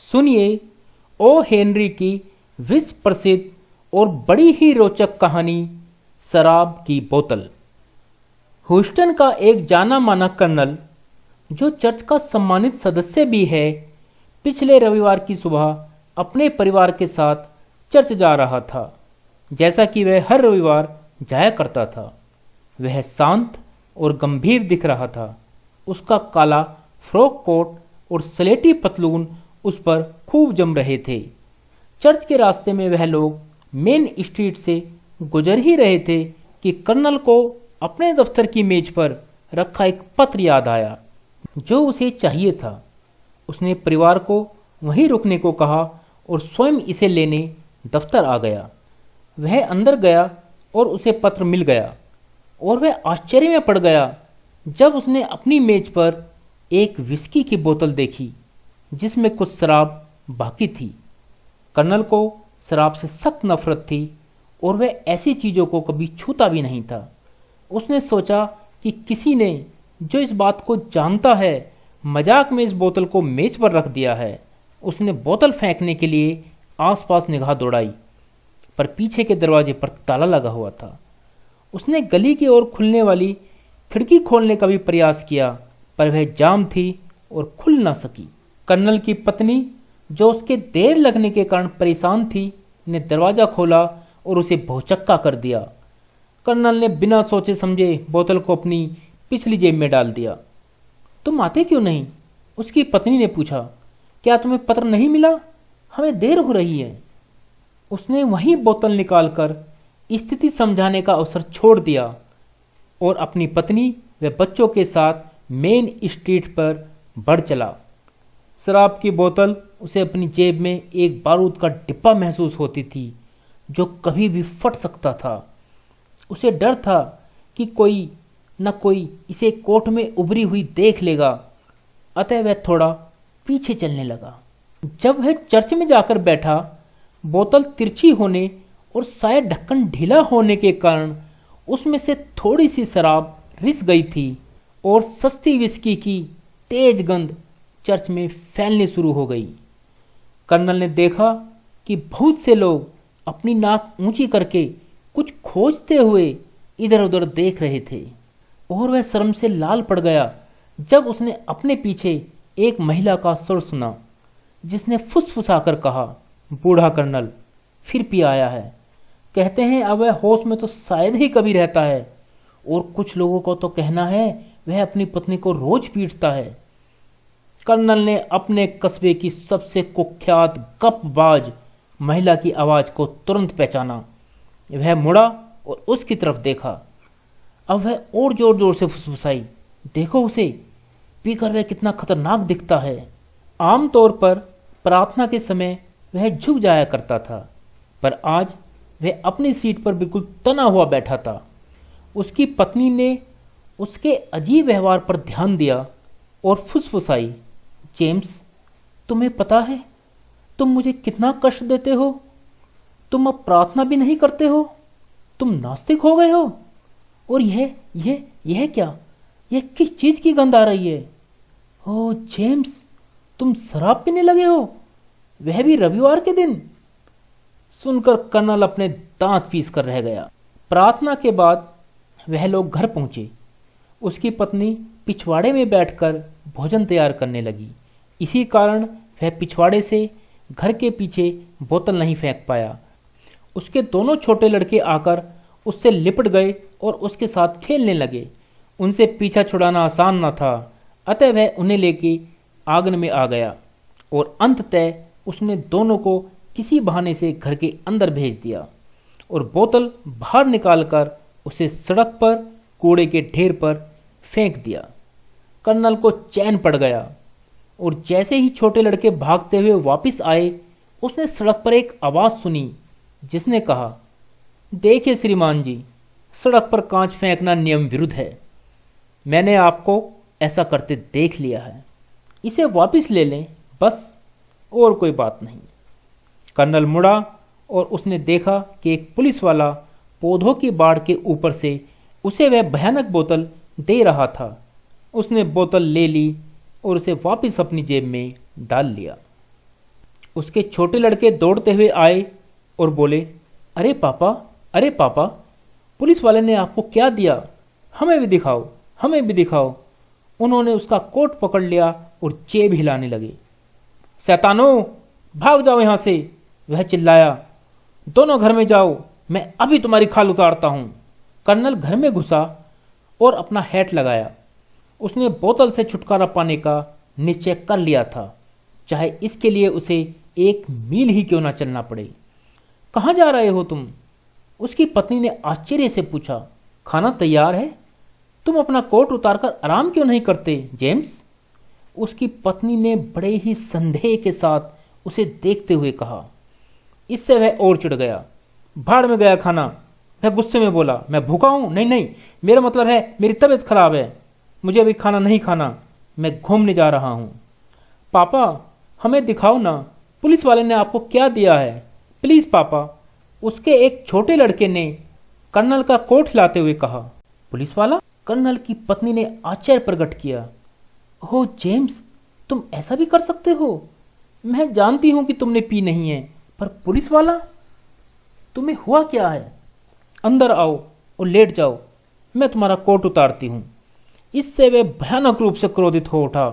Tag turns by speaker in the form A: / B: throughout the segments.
A: सुनिए O Henry की विश्व प्रसिद्ध और बड़ी ही रोचक कहानी शराब की बोतल। ह्यूस्टन का एक जाना माना कर्नल, जो चर्च का सम्मानित सदस्य भी है, पिछले रविवार की सुबह अपने परिवार के साथ चर्च जा रहा था, जैसा कि वह हर रविवार जाया करता था। वह शांत और गंभीर दिख रहा था। उसका काला फ्रॉक कोट और स्लेटी पतलून उस पर खूब जम रहे थे। चर्च के रास्ते में वह लोग मेन स्ट्रीट से गुजर ही रहे थे कि कर्नल को अपने दफ्तर की मेज पर रखा एक पत्र याद आया, जो उसे चाहिए था। उसने परिवार को वहीं रुकने को कहा और स्वयं इसे लेने दफ्तर आ गया। वह अंदर गया और उसे पत्र मिल गया, और वह आश्चर्य में पड़ गया जब उसने अपनी मेज पर एक विस्की की बोतल देखी, जिसमें कुछ शराब बाकी थी। कर्नल को शराब से सख्त नफरत थी और वह ऐसी चीजों को कभी छूता भी नहीं था। उसने सोचा कि किसी ने, जो इस बात को जानता है, मजाक में इस बोतल को मेज पर रख दिया है। उसने बोतल फेंकने के लिए आसपास निगाह दौड़ाई, पर पीछे के दरवाजे पर ताला लगा हुआ था। उसने गली की ओर खुलने वाली खिड़की खोलने का भी प्रयास किया, पर वह जाम थी और खुल ना सकी। कर्नल की पत्नी, जो उसके देर लगने के कारण परेशान थी, ने दरवाजा खोला और उसे भौचक्का कर दिया। कर्नल ने बिना सोचे समझे बोतल को अपनी पिछली जेब में डाल दिया। तुम आते क्यों नहीं? उसकी पत्नी ने पूछा। क्या तुम्हें पत्र नहीं मिला? हमें देर हो रही है। उसने वही बोतल निकालकर स्थिति समझाने का अवसर छोड़ दिया और अपनी पत्नी व बच्चों के साथ मेन स्ट्रीट पर बढ़ चला। शराब की बोतल उसे अपनी जेब में एक बारूद का डिब्बा महसूस होती थी, जो कभी भी फट सकता था। उसे डर था कि कोई न कोई इसे कोर्ट में उभरी हुई देख लेगा, अतः वह थोड़ा पीछे चलने लगा। जब वह चर्च में जाकर बैठा, बोतल तिरछी होने और शायद ढक्कन ढीला होने के कारण उसमें से थोड़ी सी शराब रिस गई थी और सस्ती विस्की की तेज गंध चर्च में फैलने शुरू हो गई। कर्नल ने देखा कि बहुत से लोग अपनी नाक ऊंची करके कुछ खोजते हुए इधर उधर देख रहे थे, और वह शर्म से लाल पड़ गया जब उसने अपने पीछे एक महिला का स्वर सुना, जिसने फुसफुसाकर कहा, बूढ़ा कर्नल फिर पी आया है। कहते हैं अब वह होश में तो शायद ही कभी रहता है, और कुछ लोगों को तो कहना है वह अपनी पत्नी को रोज पीटता है। कर्नल ने अपने कस्बे की सबसे कुख्यात गपबाज महिला की आवाज को तुरंत पहचाना। वह मुड़ा और उसकी तरफ देखा। अब वह और जोर जोर से फुसफुसाई, देखो उसे, पीकर वह कितना खतरनाक दिखता है। आमतौर पर प्रार्थना के समय वह झुक जाया करता था, पर आज वह अपनी सीट पर बिल्कुल तना हुआ बैठा था। उसकी पत्नी ने उसके अजीब व्यवहार पर ध्यान दिया और फुसफुसाई, जेम्स, तुम्हें पता है तुम मुझे कितना कष्ट देते हो? तुम अब प्रार्थना भी नहीं करते हो? तुम नास्तिक हो गए हो? और यह क्या? यह किस चीज की गंध आ रही है? ओह जेम्स, तुम शराब पीने लगे हो, वह भी रविवार के दिन? सुनकर कर्नल अपने दांत पीस कर रह गया। प्रार्थना के बाद वह लोग घर पहुंचे। उसकी पत्नी पिछवाड़े में बैठकर भोजन तैयार करने लगी। इसी कारण वह पिछवाड़े से घर के पीछे बोतल नहीं फेंक पाया। उसके दोनों छोटे लड़के आकर उससे लिपट गए और उसके साथ खेलने लगे। उनसे पीछा छुड़ाना आसान न था, अतः वह उन्हें लेके आंगन में आ गया और अंततः उसने दोनों को किसी बहाने से घर के अंदर भेज दिया और बोतल बाहर निकालकर उसे सड़क पर कूड़े के ढेर पर फेंक दिया। कर्नल को चैन पड़ गया, और जैसे ही छोटे लड़के भागते हुए वापस आए, उसने सड़क पर एक आवाज सुनी, जिसने कहा, देखिए श्रीमान जी, सड़क पर कांच फेंकना नियम विरुद्ध है। मैंने आपको ऐसा करते देख लिया है। इसे वापस ले लें बस, और कोई बात नहीं। कर्नल मुड़ा और उसने देखा कि एक पुलिस वाला पौधों की बाड़ के ऊपर से उसे वह भयानक बोतल दे रहा था। उसने बोतल ले ली और उसे वापस अपनी जेब में डाल लिया। उसके छोटे लड़के दौड़ते हुए आए और बोले, अरे पापा, अरे पापा, पुलिस वाले ने आपको क्या दिया? हमें भी दिखाओ, हमें भी दिखाओ। उन्होंने उसका कोट पकड़ लिया और जेब हिलाने लगे। शैतानो, भाग जाओ यहां से, वह चिल्लाया। दोनों घर में जाओ, मैं अभी तुम्हारी खाल उतारता हूं। कर्नल घर में घुसा और अपना हैट लगाया। उसने बोतल से छुटकारा पाने का निश्चय कर लिया था, चाहे इसके लिए उसे 1 मील ही क्यों ना चलना पड़े। कहां जा रहे हो तुम? उसकी पत्नी ने आश्चर्य से पूछा। खाना तैयार है, तुम अपना कोट उतारकर आराम क्यों नहीं करते, जेम्स? उसकी पत्नी ने बड़े ही संदेह के साथ उसे देखते हुए कहा। इससे वह और चिढ़ गया। भाड़ में गया खाना, वह गुस्से में बोला। मैं भूखा हूं? नहीं नहीं, मेरा मतलब है मेरी तबीयत खराब है, मुझे अभी खाना नहीं खाना, मैं घूमने जा रहा हूं। पापा, हमें दिखाओ ना, पुलिस वाले ने आपको क्या दिया है, प्लीज पापा, उसके एक छोटे लड़के ने कर्नल का कोट हिलाते हुए कहा। पुलिस वाला? कर्नल की पत्नी ने आश्चर्य प्रकट किया। ओह जेम्स, तुम ऐसा भी कर सकते हो? मैं जानती हूं कि तुमने पी नहीं है, पर पुलिस वाला? तुम्हें हुआ क्या है? अंदर आओ और लेट जाओ, मैं तुम्हारा कोट उतारती हूं। इससे वे भयानक रूप से क्रोधित हो उठा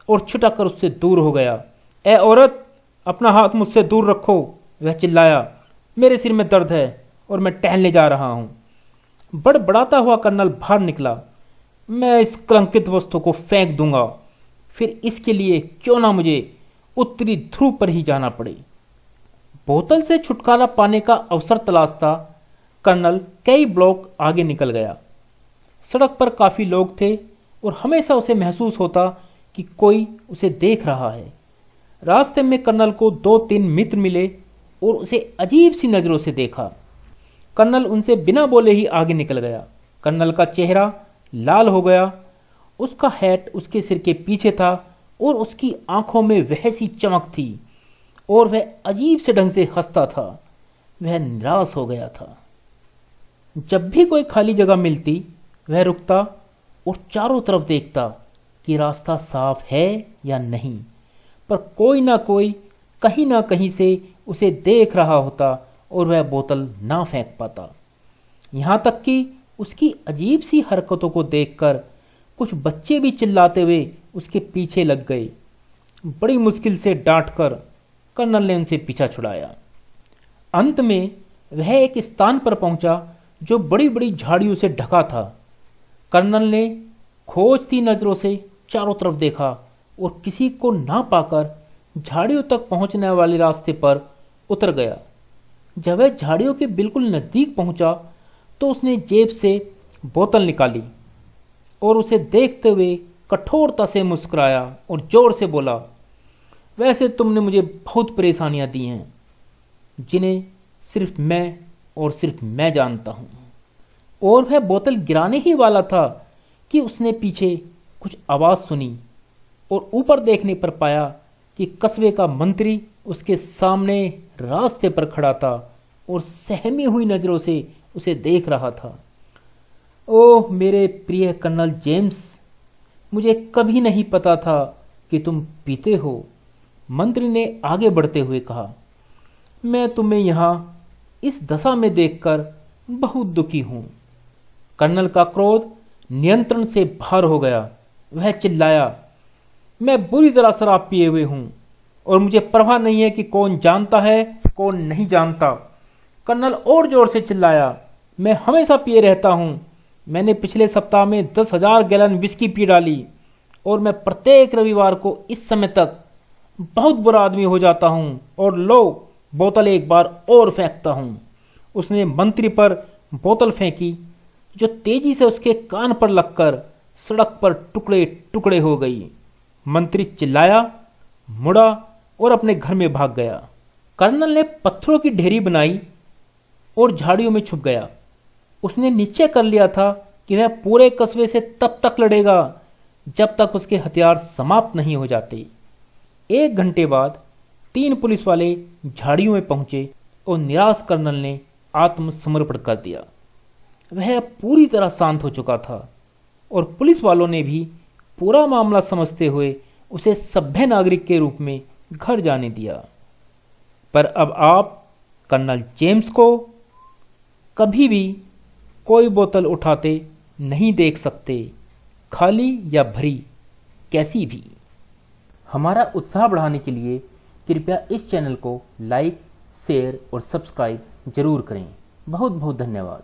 A: और छिटक कर उससे दूर हो गया। ए औरत, अपना हाथ मुझसे दूर रखो, वह चिल्लाया। मेरे सिर में दर्द है और मैं टहलने जा रहा हूं। बड़बड़ाता हुआ कर्नल बाहर निकला। मैं इस कलंकित वस्तु को फेंक दूंगा, फिर इसके लिए क्यों ना मुझे उत्तरी ध्रुव पर ही जाना पड़े। बोतल से छुटकारा पाने का अवसर तलाशता कर्नल कई ब्लॉक आगे निकल गया। सड़क पर काफी लोग थे और हमेशा उसे महसूस होता कि कोई उसे देख रहा है। रास्ते में कर्नल को 2-3 मित्र मिले और उसे अजीब सी नजरों से देखा। कर्नल उनसे बिना बोले ही आगे निकल गया। कर्नल का चेहरा लाल हो गया, उसका हैट उसके सिर के पीछे था और उसकी आंखों में वैसी चमक थी और वह अजीब से ढंग से हंसता था। वह निराश हो गया था। जब भी कोई खाली जगह मिलती वह रुकता और चारों तरफ देखता कि रास्ता साफ है या नहीं, पर कोई ना कोई कहीं ना कहीं से उसे देख रहा होता और वह बोतल ना फेंक पाता। यहां तक कि उसकी अजीब सी हरकतों को देखकर कुछ बच्चे भी चिल्लाते हुए उसके पीछे लग गए। बड़ी मुश्किल से डांटकर कर्नल ने उनसे पीछा छुड़ाया। अंत में वह एक स्थान पर पहुंचा जो बड़ी बड़ी झाड़ियों से ढका था। कर्नल ने खोजती नजरों से चारों तरफ देखा और किसी को ना पाकर झाड़ियों तक पहुंचने वाले रास्ते पर उतर गया। जब वह झाड़ियों के बिल्कुल नजदीक पहुंचा तो उसने जेब से बोतल निकाली और उसे देखते हुए कठोरता से मुस्कुराया और जोर से बोला, वैसे तुमने मुझे बहुत परेशानियां दी हैं जिन्हें सिर्फ मैं और सिर्फ मैं जानता हूं। और वह बोतल गिराने ही वाला था कि उसने पीछे कुछ आवाज सुनी और ऊपर देखने पर पाया कि कस्बे का मंत्री उसके सामने रास्ते पर खड़ा था और सहमी हुई नजरों से उसे देख रहा था। ओह मेरे प्रिय कर्नल जेम्स, मुझे कभी नहीं पता था कि तुम पीते हो, मंत्री ने आगे बढ़ते हुए कहा। मैं तुम्हें यहां इस दशा में देखकर बहुत दुखी हूं। कर्नल का क्रोध नियंत्रण से बाहर हो गया। वह चिल्लाया, मैं बुरी तरह शराब पिए हुए हूं और मुझे परवाह नहीं है कि कौन जानता है कौन नहीं जानता। कर्नल और जोर से चिल्लाया, मैं हमेशा पिए रहता हूं। मैंने पिछले सप्ताह में 10,000 गैलन विस्की पी डाली और मैं प्रत्येक रविवार को इस समय तक बहुत बुरा आदमी हो जाता हूं और लो बोतल एक बार और फेंकता हूं। उसने मंत्री पर बोतल फेंकी जो तेजी से उसके कान पर लगकर सड़क पर टुकड़े टुकड़े हो गई। मंत्री चिल्लाया, मुड़ा और अपने घर में भाग गया। कर्नल ने पत्थरों की ढेरी बनाई और झाड़ियों में छुप गया। उसने निश्चय कर लिया था कि वह पूरे कस्बे से तब तक लड़ेगा जब तक उसके हथियार समाप्त नहीं हो जाते। 1 घंटे बाद 3 पुलिस वाले झाड़ियों में पहुंचे और निराश कर्नल ने आत्मसमर्पण कर दिया। वह पूरी तरह शांत हो चुका था और पुलिस वालों ने भी पूरा मामला समझते हुए उसे सभ्य नागरिक के रूप में घर जाने दिया। पर अब आप कर्नल जेम्स को कभी भी कोई बोतल उठाते नहीं देख सकते, खाली या भरी, कैसी भी। हमारा उत्साह बढ़ाने के लिए कृपया इस चैनल को लाइक, शेयर और सब्सक्राइब जरूर करें। बहुत बहुत धन्यवाद।